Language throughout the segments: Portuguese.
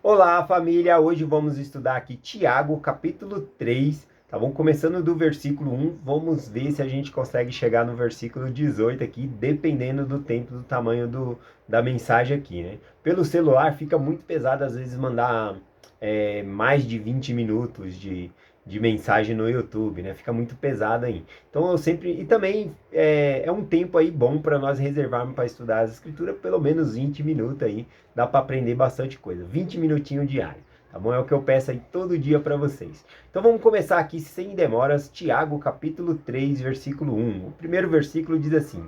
Olá, família! Hoje vamos estudar aqui Tiago, capítulo 3, tá bom? Começando do versículo 1, vamos ver se a gente consegue chegar no versículo 18 aqui, dependendo do tempo, do tamanho da mensagem aqui, né? Pelo celular fica muito pesado, às vezes, mandar mais de 20 minutos de mensagem no YouTube, né? Fica muito pesado aí. Então eu sempre. E também é um tempo aí bom para nós reservarmos para estudar as escrituras, pelo menos 20 minutos aí. Dá para aprender bastante coisa. 20 minutinhos diário. Tá bom? É o que eu peço aí todo dia para vocês. Então vamos começar aqui sem demoras. Tiago, capítulo 3, versículo 1. O primeiro versículo diz assim: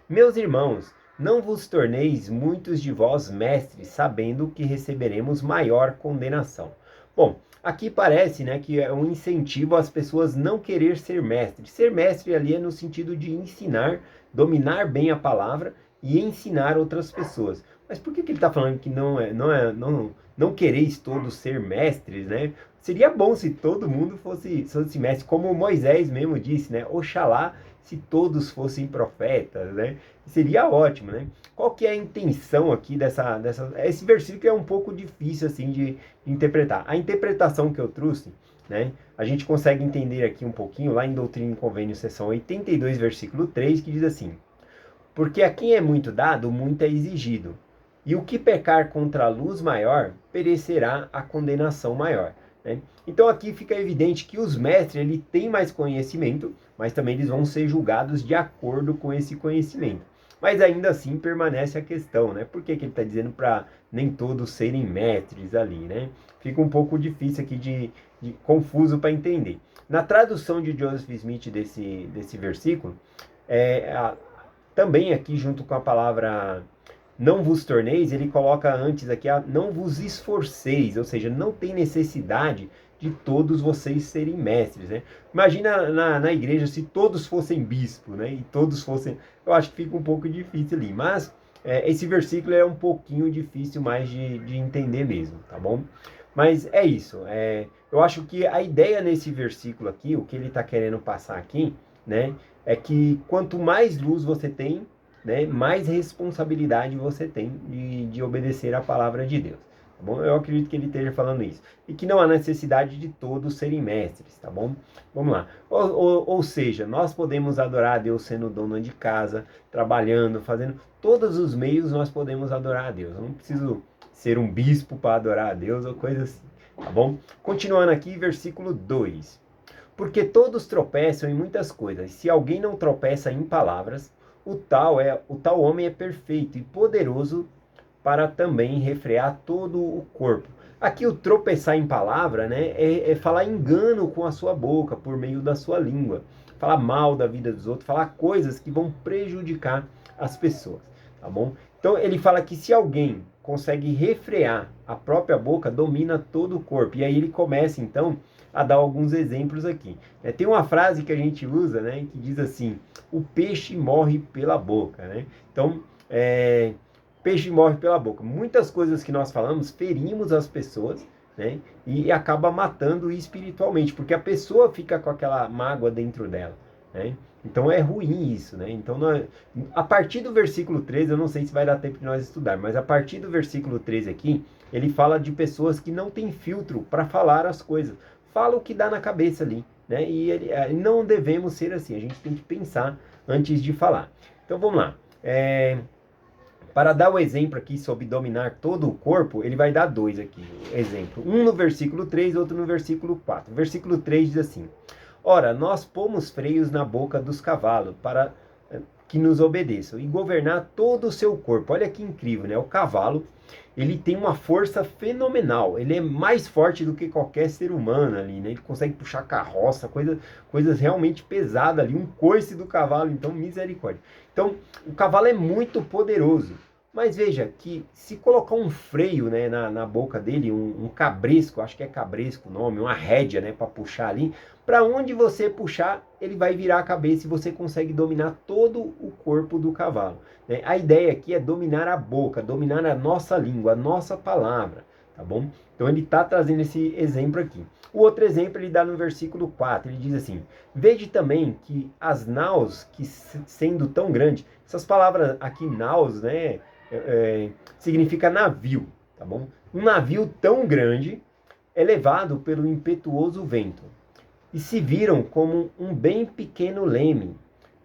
Meus irmãos, não vos torneis muitos de vós mestres, sabendo que receberemos maior condenação. Bom, aqui parece, né, que é um incentivo às pessoas não querer ser mestre. Ser mestre ali é no sentido de ensinar, dominar bem a palavra e ensinar outras pessoas. Mas por que ele está falando que não quereis todos ser mestres, né? Seria bom se todo mundo fosse mestre, como Moisés mesmo disse, né? Oxalá se todos fossem profetas, né? Seria ótimo, né? Qual que é a intenção aqui dessa... Esse versículo é um pouco difícil, assim, de interpretar. A interpretação que eu trouxe, né? A gente consegue entender aqui um pouquinho, lá em Doutrina e Convênio, seção 82, versículo 3, que diz assim: Porque a quem é muito dado, muito é exigido. E o que pecar contra a luz maior, perecerá a condenação maior. Né? Então aqui fica evidente que os mestres ele têm mais conhecimento, mas também eles vão ser julgados de acordo com esse conhecimento. Mas ainda assim permanece a questão, né? Por que ele está dizendo para nem todos serem mestres ali, né? Fica um pouco difícil aqui de confuso para entender. Na tradução de Joseph Smith desse versículo, é, também aqui junto com a palavra não vos torneis, ele coloca antes aqui a não vos esforceis, ou seja, não tem necessidade de todos vocês serem mestres, né? Imagina na igreja se todos fossem bispo, né? E todos fossem... Eu acho que fica um pouco difícil ali, mas esse versículo é um pouquinho difícil mais de entender mesmo, tá bom? Mas é isso, eu acho que a ideia nesse versículo aqui, o que ele está querendo passar aqui, né? É que quanto mais luz você tem, né, mais responsabilidade você tem de obedecer a palavra de Deus. Tá bom? Eu acredito que ele esteja falando isso. E que não há necessidade de todos serem mestres, tá bom? Vamos lá. Ou seja, nós podemos adorar a Deus sendo dona de casa, trabalhando, fazendo todos os meios nós podemos adorar a Deus. Eu não preciso ser um bispo para adorar a Deus ou coisa assim, tá bom? Continuando aqui, versículo 2. Porque todos tropeçam em muitas coisas. Se alguém não tropeça em palavras, o tal homem é perfeito e poderoso para também refrear todo o corpo. Aqui o tropeçar em palavra, né, é falar engano com a sua boca, por meio da sua língua. Falar mal da vida dos outros, falar coisas que vão prejudicar as pessoas, tá bom? Então ele fala que se alguém consegue refrear a própria boca, domina todo o corpo. E aí ele começa então a dar alguns exemplos aqui. Tem uma frase que a gente usa, né, que diz assim: o peixe morre pela boca, né? Então, peixe morre pela boca. Muitas coisas que nós falamos ferimos as pessoas, né? E acaba matando espiritualmente, porque a pessoa fica com aquela mágoa dentro dela, né? Então é ruim isso, né? Então, a partir do versículo 13, eu não sei se vai dar tempo de nós estudar, mas a partir do versículo 13 aqui, ele fala de pessoas que não têm filtro para falar as coisas. Fala o que dá na cabeça ali, né? E não devemos ser assim, a gente tem que pensar antes de falar. Então vamos lá. Para dar o exemplo aqui sobre dominar todo o corpo, ele vai dar dois aqui. Exemplo. Um no versículo 3, outro no versículo 4. O versículo 3 diz assim: Ora, nós pomos freios na boca dos cavalos para que nos obedeçam e governar todo o seu corpo. Olha que incrível, né? O cavalo, ele tem uma força fenomenal. Ele é mais forte do que qualquer ser humano ali, né? Ele consegue puxar carroça, coisas realmente pesadas ali. Um coice do cavalo, então misericórdia. Então, o cavalo é muito poderoso. Mas veja que se colocar um freio, né, na boca dele, um cabresco, acho que é cabresco o nome, uma rédea, né, para puxar ali, para onde você puxar, ele vai virar a cabeça e você consegue dominar todo o corpo do cavalo, né? A ideia aqui é dominar a boca, dominar a nossa língua, a nossa palavra, tá bom? Então ele está trazendo esse exemplo aqui. O outro exemplo ele dá no versículo 4, ele diz assim: Vede também que as naus, que sendo tão grande, essas palavras aqui, naus, né, significa navio, tá bom? Um navio tão grande é levado pelo impetuoso vento, e se viram como um bem pequeno leme,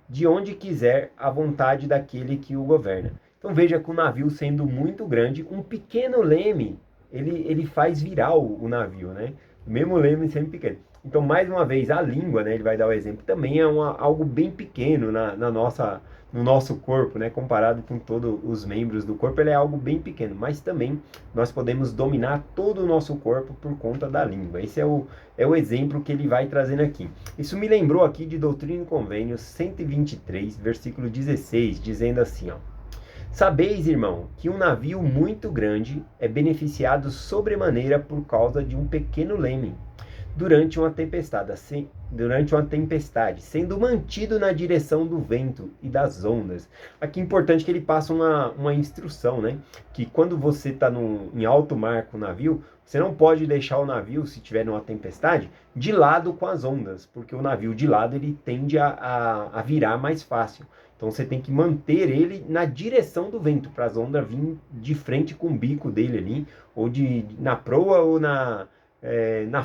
de onde quiser a vontade daquele que o governa. Então veja que o navio sendo muito grande, um pequeno leme, ele faz virar o navio, né? O mesmo leme sendo pequeno. Então, mais uma vez, a língua, né, ele vai dar o exemplo, também é algo bem pequeno no nosso corpo, né? Comparado com todos os membros do corpo, ele é algo bem pequeno, mas também nós podemos dominar todo o nosso corpo por conta da língua. Esse é o exemplo que ele vai trazendo aqui. Isso me lembrou aqui de Doutrina e Convênios 123, versículo 16, dizendo assim, ó: Sabeis, irmão, que um navio muito grande é beneficiado sobremaneira por causa de um pequeno leme, durante uma tempestade, sendo mantido na direção do vento e das ondas. Aqui é importante que ele passa uma instrução, né? Que quando você está em alto mar com o navio, você não pode deixar o navio, se tiver numa tempestade, de lado com as ondas, porque o navio de lado ele tende a virar mais fácil. Então você tem que manter ele na direção do vento, para as ondas virem de frente com o bico dele ali, ou na proa ou na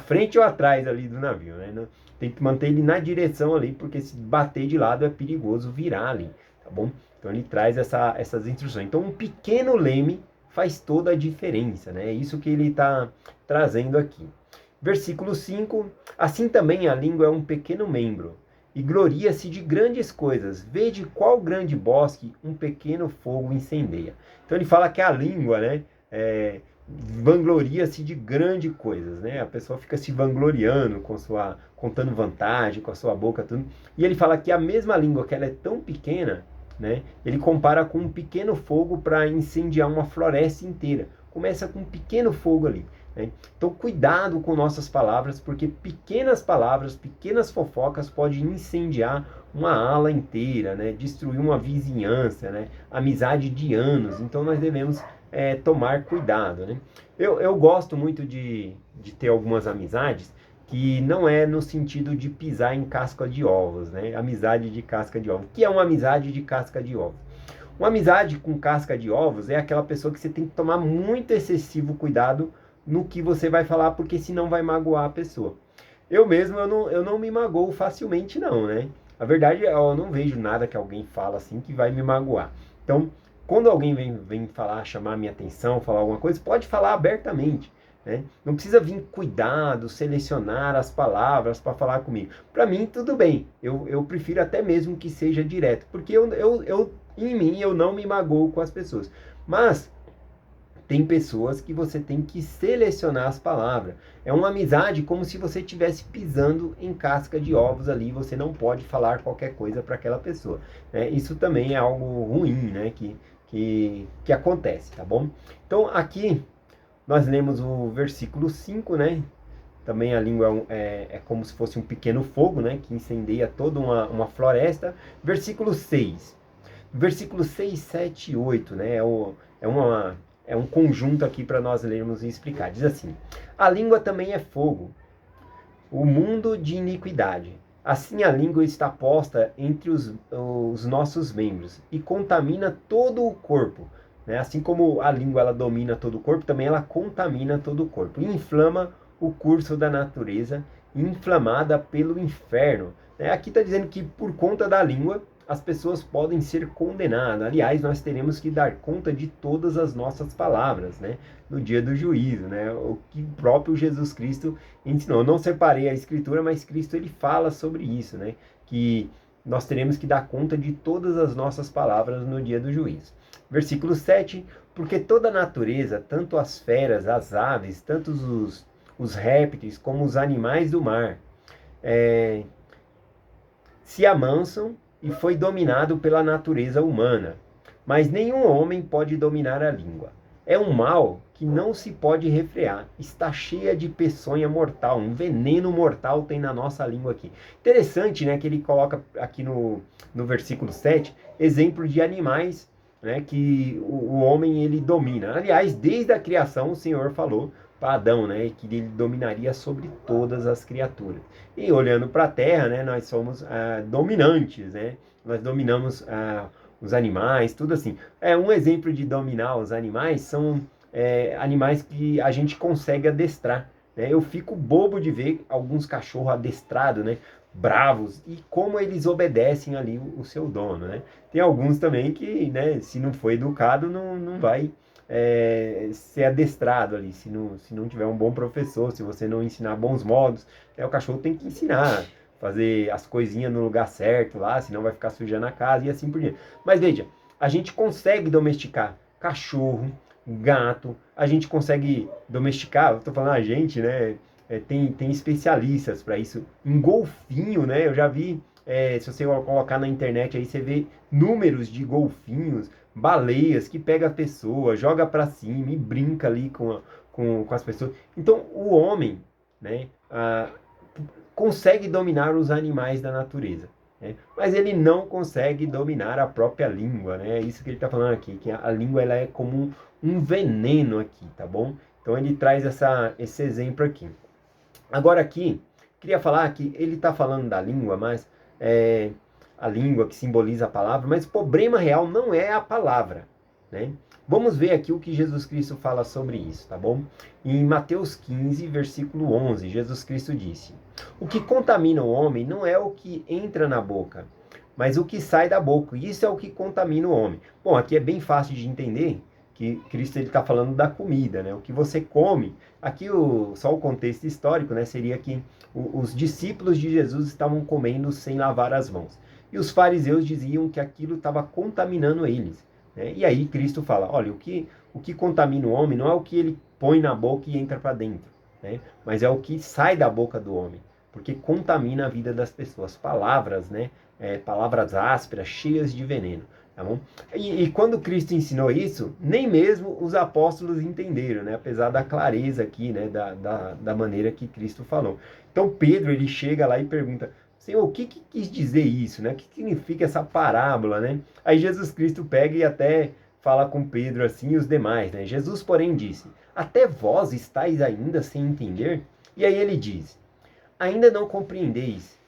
frente ou atrás ali do navio, né? Tem que manter ele na direção ali, porque se bater de lado é perigoso virar ali, tá bom? Então ele traz essas instruções. Então um pequeno leme faz toda a diferença, né? É isso que ele está trazendo aqui. Versículo 5: Assim também a língua é um pequeno membro, e gloria-se de grandes coisas. Vede qual grande bosque um pequeno fogo incendeia. Então ele fala que a língua, né? Vangloria-se de grandes coisas, né? A pessoa fica se vangloriando contando vantagem com a sua boca, tudo. E ele fala que a mesma língua, que ela é tão pequena, né? Ele compara com um pequeno fogo para incendiar uma floresta inteira. Começa com um pequeno fogo ali, né? Então cuidado com nossas palavras, porque pequenas palavras, pequenas fofocas podem incendiar uma ala inteira, né? Destruir uma vizinhança, né? Amizade de anos. Então nós devemos tomar cuidado, né? Eu gosto muito de ter algumas amizades que não é no sentido de pisar em casca de ovos, né? Amizade de casca de ovos. O que é uma amizade de casca de ovos? Uma amizade com casca de ovos é aquela pessoa que você tem que tomar muito excessivo cuidado no que você vai falar, porque senão vai magoar a pessoa. Eu mesmo, eu não me magoo facilmente não, né? A verdade, eu não vejo nada que alguém fala assim que vai me magoar. Então, quando alguém vem falar, chamar minha atenção, falar alguma coisa, pode falar abertamente, né? Não precisa vir cuidado, selecionar as palavras para falar comigo. Para mim, tudo bem. Eu prefiro até mesmo que seja direto, porque em mim, eu não me magoo com as pessoas. Mas tem pessoas que você tem que selecionar as palavras. É uma amizade como se você estivesse pisando em casca de ovos ali. Você não pode falar qualquer coisa para aquela pessoa, né? Isso também é algo ruim, né? Que acontece, tá bom? Então aqui nós lemos o versículo 5, né? Também a língua é como se fosse um pequeno fogo, né? Que incendeia toda uma floresta. Versículo 6. Versículo 6, 7 e 8, né? É um conjunto aqui para nós lermos e explicar. Diz assim: A língua também é fogo, o mundo de iniquidade. Assim a língua está posta entre os nossos membros e contamina todo o corpo, né? Assim como a língua ela domina todo o corpo, também ela contamina todo o corpo. E inflama o curso da natureza, inflamada pelo inferno, né? Aqui está dizendo que por conta da língua as pessoas podem ser condenadas. Aliás, nós teremos que dar conta de todas as nossas palavras, né? No dia do juízo, né? O que o próprio Jesus Cristo ensinou. Eu não separei a escritura, mas Cristo ele fala sobre isso, né? Que nós teremos que dar conta de todas as nossas palavras no dia do juízo. Versículo 7, porque toda a natureza, tanto as feras, as aves, tanto os répteis, como os animais do mar, se amansam e foi dominado pela natureza humana. Mas nenhum homem pode dominar a língua. É um mal que não se pode refrear. Está cheia de peçonha mortal. Um veneno mortal tem na nossa língua aqui. Interessante, né? Que ele coloca aqui no versículo 7, exemplo de animais, né, que o homem ele domina. Aliás, desde a criação o Senhor falou para Adão, né, que ele dominaria sobre todas as criaturas. E olhando para a Terra, né, nós somos dominantes, né? Nós dominamos os animais, tudo assim. Um exemplo de dominar os animais são animais que a gente consegue adestrar, né? Eu fico bobo de ver alguns cachorros adestrados, né? Bravos, e como eles obedecem ali o seu dono, né? Tem alguns também que, né, se não for educado, não vai ser adestrado ali, se não tiver um bom professor, se você não ensinar bons modos, o cachorro tem que ensinar, fazer as coisinhas no lugar certo lá, senão vai ficar sujando a casa e assim por diante. Mas veja, a gente consegue domesticar cachorro, gato, a gente consegue domesticar, eu tô falando a gente, né? Tem especialistas para isso. Em golfinho, né? Eu já vi, se você colocar na internet aí, você vê números de golfinhos, baleias que pega a pessoa, joga para cima e brinca ali com as pessoas. Então, o homem, né? Consegue dominar os animais da natureza, né? Mas ele não consegue dominar a própria língua, né? É isso que ele está falando aqui, que a língua ela é como um veneno aqui, tá bom? Então ele traz esse exemplo aqui. Agora aqui, queria falar que ele está falando da língua, mas a língua que simboliza a palavra, mas o problema real não é a palavra, né? Vamos ver aqui o que Jesus Cristo fala sobre isso, tá bom? Em Mateus 15, versículo 11, Jesus Cristo disse: o que contamina o homem não é o que entra na boca, mas o que sai da boca. Isso é o que contamina o homem. Bom, aqui é bem fácil de entender que Cristo está falando da comida, né? O que você come. Aqui só o contexto histórico, né? Seria que os discípulos de Jesus estavam comendo sem lavar as mãos. E os fariseus diziam que aquilo estava contaminando eles, né? E aí Cristo fala, olha, o que contamina o homem não é o que ele põe na boca e entra para dentro, né? Mas é o que sai da boca do homem, porque contamina a vida das pessoas. Palavras, né? Palavras ásperas, cheias de veneno. Tá bom? E quando Cristo ensinou isso, nem mesmo os apóstolos entenderam, né? Apesar da clareza aqui, né? Da maneira que Cristo falou. Então Pedro, ele chega lá e pergunta, Senhor, o que quis dizer isso, né? O que significa essa parábola, né? Aí Jesus Cristo pega e até fala com Pedro assim e os demais, né? Jesus, porém, disse, até vós estáis ainda sem entender? E aí ele diz, ainda não compreendeis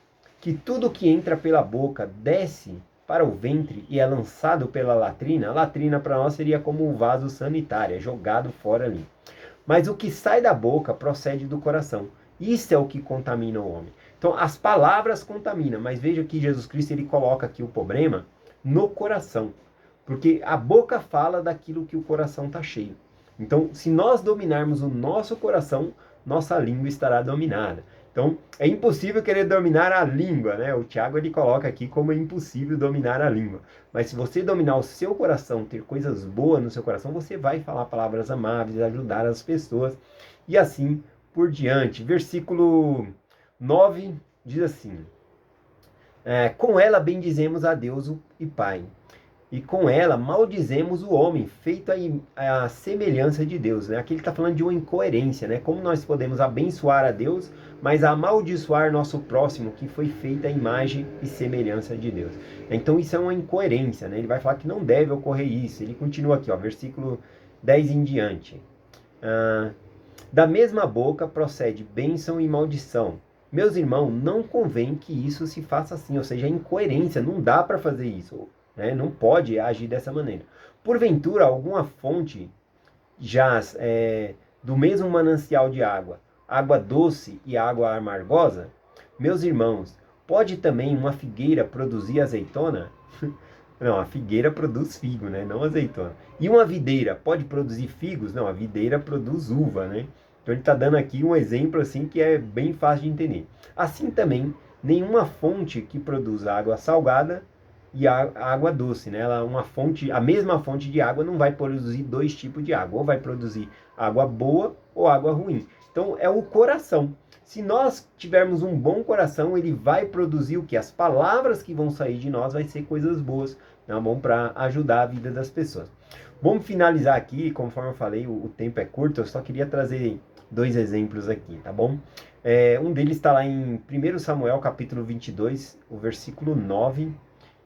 que tudo que entra pela boca desce para o ventre e é lançado pela latrina? A latrina para nós seria como um vaso sanitário, é jogado fora ali. Mas o que sai da boca procede do coração. Isso é o que contamina o homem. Então, as palavras contaminam, mas veja que Jesus Cristo ele coloca aqui o problema no coração. Porque a boca fala daquilo que o coração está cheio. Então, se nós dominarmos o nosso coração, nossa língua estará dominada. Então, é impossível querer dominar a língua, né? O Tiago ele coloca aqui como é impossível dominar a língua. Mas se você dominar o seu coração, ter coisas boas no seu coração, você vai falar palavras amáveis, ajudar as pessoas e assim por diante. Versículo 9 diz assim: com ela bendizemos a Deus e Pai, e com ela maldizemos o homem, feito a semelhança de Deus, né? Aqui ele está falando de uma incoerência, né? Como nós podemos abençoar a Deus, mas amaldiçoar nosso próximo, que foi feito a imagem e semelhança de Deus. Então isso é uma incoerência, né? Ele vai falar que não deve ocorrer isso. Ele continua aqui, ó, versículo 10 em diante. Da mesma boca procede bênção e maldição. Meus irmãos, não convém que isso se faça assim, ou seja, incoerência, não dá para fazer isso, né? Não pode agir dessa maneira. Porventura, alguma fonte jaz do mesmo manancial de água, água doce e água amargosa? Meus irmãos, pode também uma figueira produzir azeitona? Não, a figueira produz figo, né? Não azeitona. E uma videira pode produzir figos? Não, a videira produz uva, né? Então ele está dando aqui um exemplo assim que é bem fácil de entender. Assim também, nenhuma fonte que produz água salgada e água doce, né? A mesma fonte de água não vai produzir dois tipos de água, ou vai produzir água boa ou água ruim. Então é o coração. Se nós tivermos um bom coração, ele vai produzir o que? As palavras que vão sair de nós vai ser coisas boas, tá bom? Para ajudar a vida das pessoas. Vamos finalizar aqui, conforme eu falei, o tempo é curto, eu só queria trazer dois exemplos aqui, tá bom? Um deles está lá em 1 Samuel, capítulo 22, o versículo 9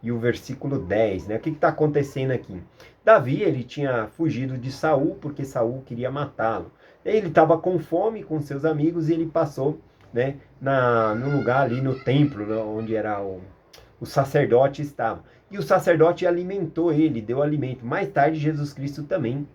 e o versículo 10, né? O que está acontecendo aqui? Davi, ele tinha fugido de Saul, porque Saul queria matá-lo. Ele estava com fome com seus amigos e ele passou, né, no lugar ali, no templo, onde era o sacerdote estava. E o sacerdote alimentou ele, deu alimento. Mais tarde, Jesus Cristo também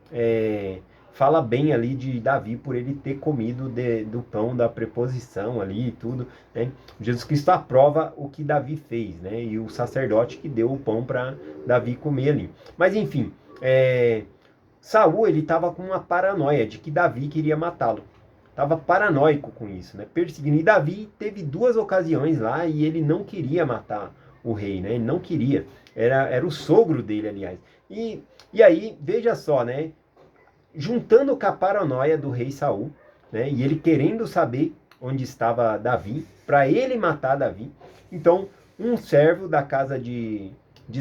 fala bem ali de Davi por ele ter comido do pão da preposição ali e tudo, né? Jesus Cristo aprova o que Davi fez, né? E o sacerdote que deu o pão para Davi comer ali. Mas enfim, Saul ele estava com uma paranoia de que Davi queria matá-lo. Estava paranoico com isso, né? Perseguindo. E Davi teve duas ocasiões lá e ele não queria matar o rei, né? Ele não queria. Era o sogro dele, aliás. E aí, veja só, né? Juntando com a paranoia do rei Saul, né? E ele querendo saber onde estava Davi, para ele matar Davi. Então, um servo da casa de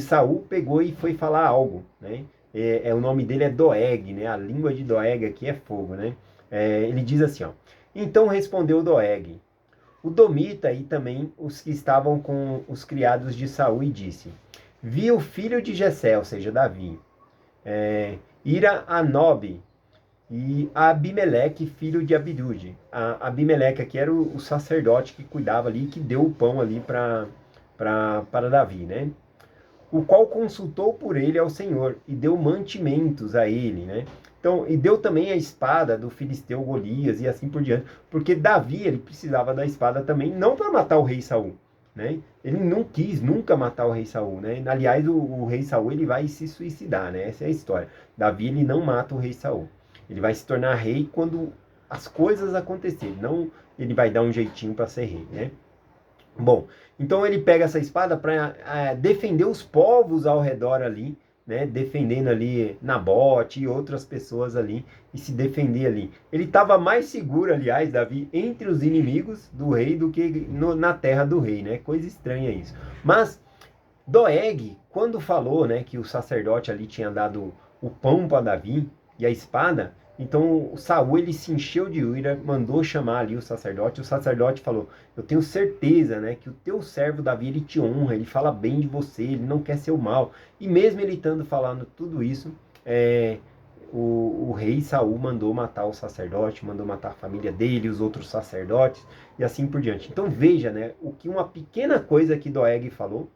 Saul pegou e foi falar algo, né? O nome dele é Doeg, né? A língua de Doeg aqui é fogo, né? Ele diz assim, ó. Então respondeu Doeg, o Domita e também os que estavam com os criados de Saul e disse, vi o filho de Jessé, ou seja, Davi, ir a Nobe e a Abimeleque, filho de Abidude. A Abimeleque aqui era o sacerdote que cuidava ali, que deu o pão ali para Davi, né? O qual consultou por ele ao Senhor e deu mantimentos a ele, né? Então, e deu também a espada do filisteu Golias e assim por diante, porque Davi ele precisava da espada também, não para matar o rei Saul, né? Ele não quis nunca matar o rei Saul, né? Aliás, o rei Saul ele vai se suicidar, né? Essa é a história. Davi ele não mata o rei Saul. Ele vai se tornar rei quando as coisas acontecerem, não ele vai dar um jeitinho para ser rei, né? Bom, então ele pega essa espada para defender os povos ao redor ali, né? Defendendo ali Nabote e outras pessoas ali e se defender ali. Ele estava mais seguro, aliás, Davi, entre os inimigos do rei do que na terra do rei, né? Coisa estranha isso. Mas Doeg, quando falou, né, que o sacerdote ali tinha dado o pão para Davi e a espada, então Saul ele se encheu de ira, mandou chamar ali o sacerdote falou, eu tenho certeza, né, que o teu servo Davi ele te honra, ele fala bem de você, ele não quer seu mal. E mesmo ele estando falando tudo isso, o rei Saul mandou matar o sacerdote, mandou matar a família dele, os outros sacerdotes e assim por diante. Então veja, né, o que uma pequena coisa que Doeg falou,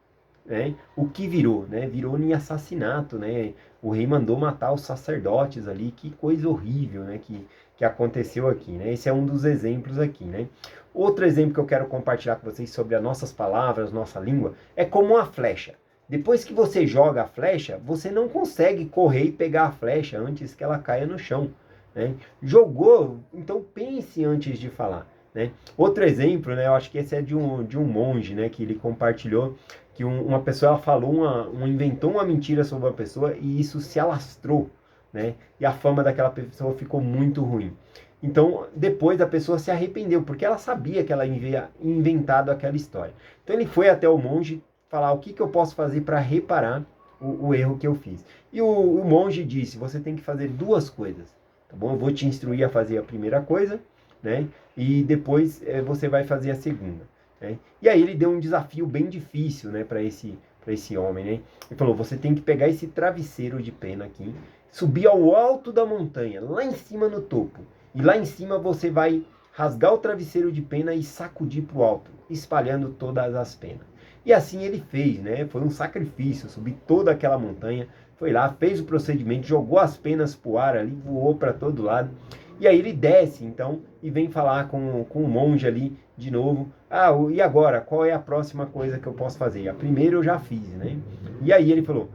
né? O que virou, né? Virou em assassinato, né? O rei mandou matar os sacerdotes ali, que coisa horrível, né? Que aconteceu aqui, né? Esse é um dos exemplos aqui, né? Outro exemplo que eu quero compartilhar com vocês sobre as nossas palavras, nossa língua, é como uma flecha. Depois que você joga a flecha, você não consegue correr e pegar a flecha antes que ela caia no chão, né? Jogou, então pense antes de falar, né? Outro exemplo, né? Eu acho que esse é de um monge, né? Que ele compartilhou que uma pessoa ela falou, inventou uma mentira sobre uma pessoa e isso se alastrou, né? E a fama daquela pessoa ficou muito ruim. Então, depois a pessoa se arrependeu, porque ela sabia que ela havia inventado aquela história. Então, ele foi até o monge falar o que eu posso fazer para reparar o erro que eu fiz. E o monge disse, você tem que fazer duas coisas, tá bom? Eu vou te instruir a fazer a primeira coisa, né? E depois você vai fazer a segunda. Né? E aí ele deu um desafio bem difícil, né, para esse homem, né? Ele falou, você tem que pegar esse travesseiro de pena aqui, subir ao alto da montanha, lá em cima no topo, e lá em cima você vai rasgar o travesseiro de pena e sacudir para o alto, espalhando todas as penas. E assim ele fez, né? Foi um sacrifício, subir toda aquela montanha, foi lá, fez o procedimento, jogou as penas para o ar ali, voou para todo lado. E aí ele desce, então, e vem falar com o monge ali de novo. E agora? Qual é a próxima coisa que eu posso fazer? A primeira eu já fiz, né? E aí ele falou,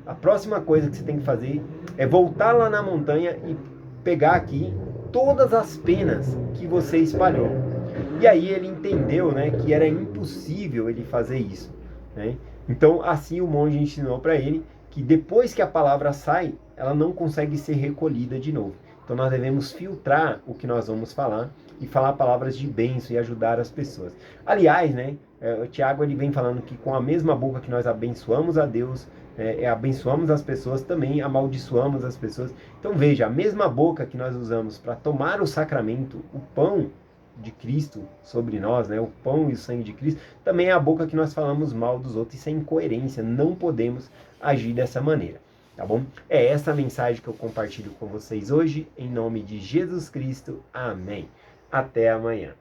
a próxima coisa que você tem que fazer é voltar lá na montanha e pegar aqui todas as penas que você espalhou. E aí ele entendeu, né, que era impossível ele fazer isso, né? Então, assim o monge ensinou para ele que depois que a palavra sai, ela não consegue ser recolhida de novo. Então nós devemos filtrar o que nós vamos falar e falar palavras de bênção e ajudar as pessoas. Aliás, né, o Tiago ele vem falando que com a mesma boca que nós abençoamos a Deus, abençoamos as pessoas, também amaldiçoamos as pessoas. Então veja, a mesma boca que nós usamos para tomar o sacramento, o pão de Cristo sobre nós, né, o pão e o sangue de Cristo, também é a boca que nós falamos mal dos outros. Isso é incoerência, não podemos agir dessa maneira. Tá bom? É essa a mensagem que eu compartilho com vocês hoje, em nome de Jesus Cristo. Amém. Até amanhã.